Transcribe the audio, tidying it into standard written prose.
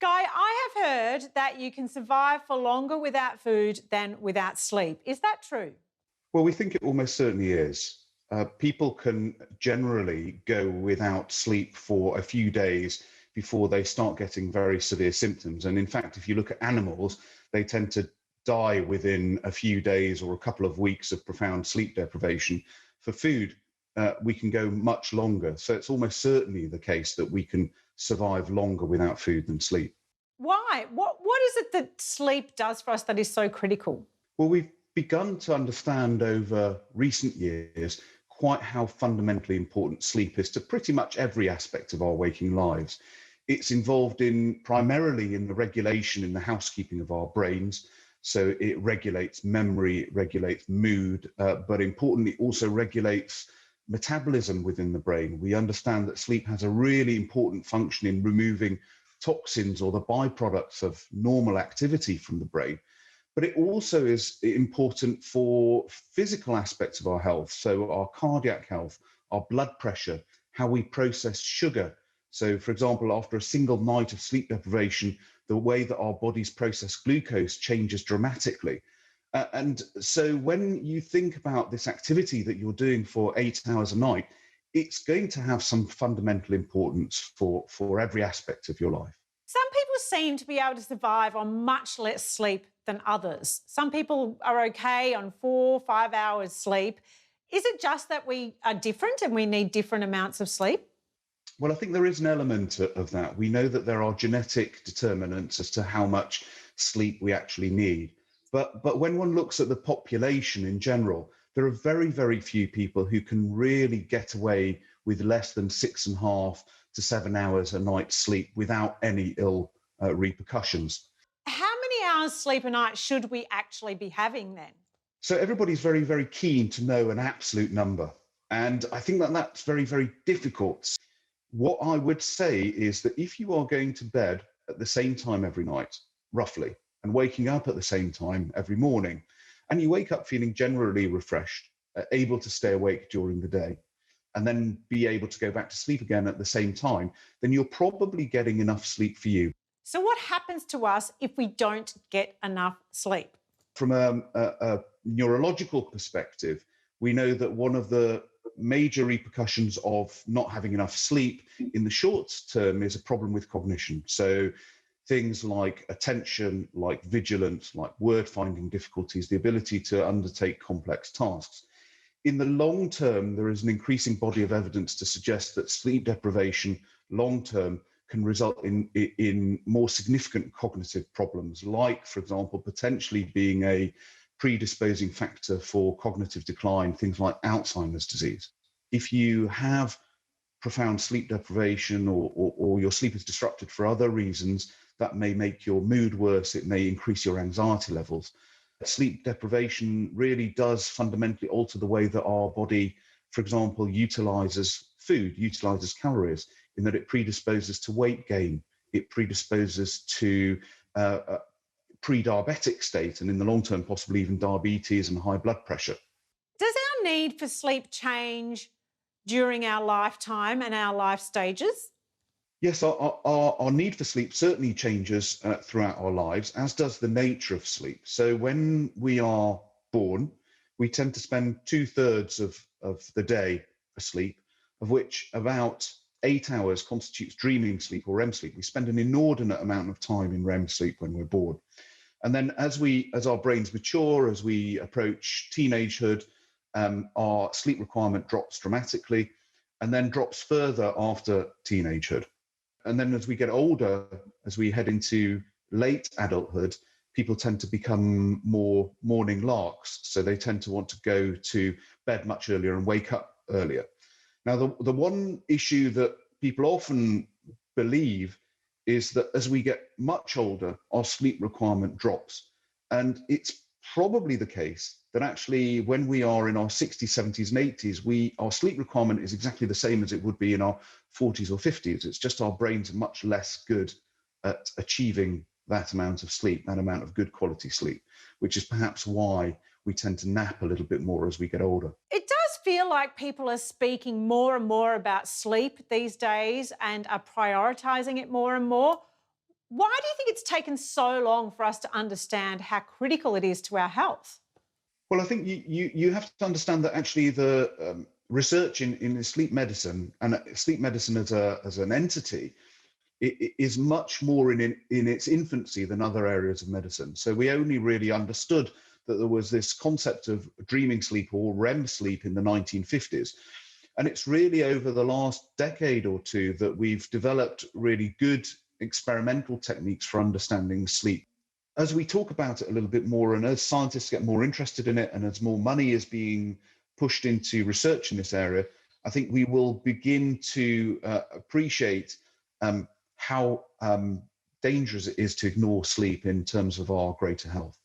Guy, I have heard that you can survive for longer without food than without sleep. Is that true? Well, we think it almost certainly is. People can generally go without sleep for a few days before they start getting very severe symptoms. And in fact, if you look at animals, they tend to die within a few days or a couple of weeks of profound sleep deprivation. For food, we can go much longer. So it's almost certainly the case that we can survive longer without food than sleep. Why? What is it that sleep does for us that is so critical? Well, we've begun to understand over recent years quite how fundamentally important sleep is to pretty much every aspect of our waking lives. It's involved in primarily in the regulation, in the housekeeping of our brains. So it regulates memory, it regulates mood, but importantly also regulates metabolism within the brain. We understand that sleep has a really important function in removing toxins or the byproducts of normal activity from the brain. But it also is important for physical aspects of our health. So our cardiac health, our blood pressure, how we process sugar. So for example, after a single night of sleep deprivation, the way that our bodies process glucose changes dramatically. And so when you think about this activity that you're doing for 8 hours a night, it's going to have some fundamental importance for every aspect of your life. Some people seem to be able to survive on much less sleep than others. Some people are okay on 4 or 5 hours sleep. Is it just that we are different and we need different amounts of sleep? Well, I think there is an element of that. We know that there are genetic determinants as to how much sleep we actually need. But when one looks at the population in general, there are very, very few people who can really get away with less than 6.5 to 7 hours a night sleep without any ill repercussions. How many hours sleep a night should we actually be having then? So everybody's very, very keen to know an absolute number. And I think that that's very, very difficult. What I would say is that if you are going to bed at the same time every night, roughly, and waking up at the same time every morning, and you wake up feeling generally refreshed, able to stay awake during the day, and then be able to go back to sleep again at the same time, then you're probably getting enough sleep for you. So, what happens to us if we don't get enough sleep? From a neurological perspective, we know that one of the major repercussions of not having enough sleep in the short term is a problem with cognition. So things like attention, like vigilance, like word finding difficulties, the ability to undertake complex tasks. In the long term, there is an increasing body of evidence to suggest that sleep deprivation long term can result in more significant cognitive problems, like, for example, potentially being a predisposing factor for cognitive decline, things like Alzheimer's disease. If you have profound sleep deprivation or your sleep is disrupted for other reasons, that may make your mood worse, it may increase your anxiety levels. Sleep deprivation really does fundamentally alter the way that our body, for example, utilizes food, utilizes calories, in that it predisposes to weight gain, it predisposes to pre-diabetic state, and in the long term, possibly even diabetes and high blood pressure. Does our need for sleep change during our lifetime and our life stages? Yes, our need for sleep certainly changes throughout our lives, as does the nature of sleep. So when we are born, we tend to spend 2/3 of the day asleep, of which about 8 hours constitutes dreaming sleep or REM sleep. We spend an inordinate amount of time in REM sleep when we're born. And then as our brains mature, as we approach teenagehood, our sleep requirement drops dramatically and then drops further after teenagehood. And then as we get older, as we head into late adulthood, people tend to become more morning larks. So they tend to want to go to bed much earlier and wake up earlier. Now, the one issue that people often believe is that as we get much older, our sleep requirement drops. And it's probably the case that actually when we are in our 60s, 70s, and 80s, our sleep requirement is exactly the same as it would be in our 40s or 50s. It's just our brains are much less good at achieving that amount of sleep, that amount of good quality sleep, which is perhaps why we tend to nap a little bit more as we get older. It does feel like people are speaking more and more about sleep these days and are prioritising it more and more. Why do you think it's taken so long for us to understand how critical it is to our health? Well, I think you have to understand that actually the research in sleep medicine and sleep medicine as an entity is much more in its infancy than other areas of medicine. So we only really understood that there was this concept of dreaming sleep or REM sleep in the 1950s. And it's really over the last decade or two that we've developed really good experimental techniques for understanding sleep. As we talk about it a little bit more, and as scientists get more interested in it, and as more money is being pushed into research in this area, I think we will begin to appreciate how dangerous it is to ignore sleep in terms of our greater health.